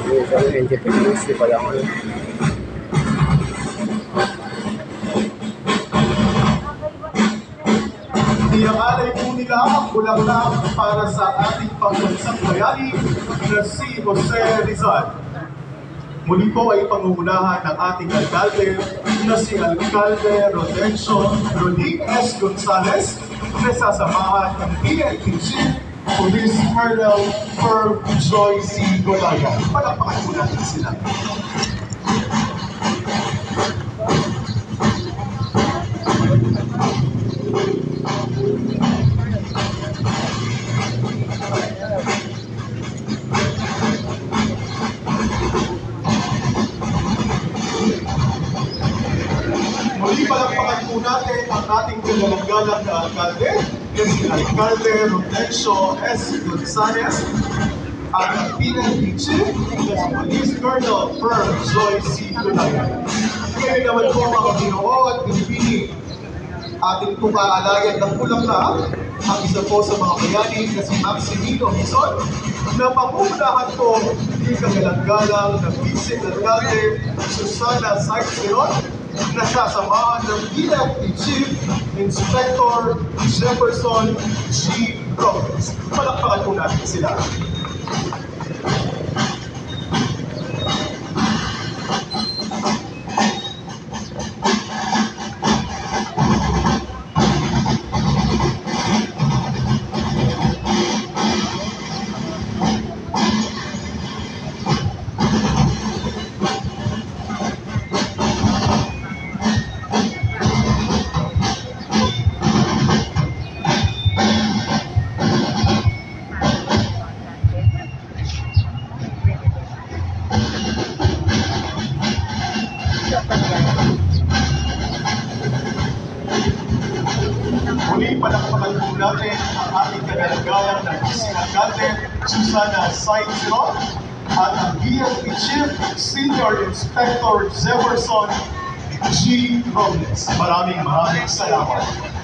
Isang independence pa lang. Inialay po nila ang bulaklak para sa ating pambansang bayani na si Jose Rizal. Muli po ay pangungunahan ng ating alkalde na si Alcalde Rodencio Ronin S. Gonzales na sasamahan ng PNP Chief Police Colonel Herb Joy C. Golaya. Palakpakan po natin sila. Muli palakpakan po natin ang ating galang-galang na alkalde, na si Alcalde Rodencio S. Gonzales, at ang PNP Chief na si Police Colonel Herb Joy C. Golaya. Ngayon naman po mga Ginoo at Pilipini, ating pong aalayan ng bulaklak ang isa po sa mga bayani na si Maximino Hizon na pamunahan po ni kagalang-galang ng Vice Alcalde Susana Saixeron na sasamahan ng PNP Chief Inspector Jefferson G. Robles. Palakpakan po natin sila. Muli, palakpakan po natin ang ating kagalang-galang na Vice Alcalde Susana Saixeron at ang PNP Chief Senior Inspector Jefferson G. Robles. Maraming salamat.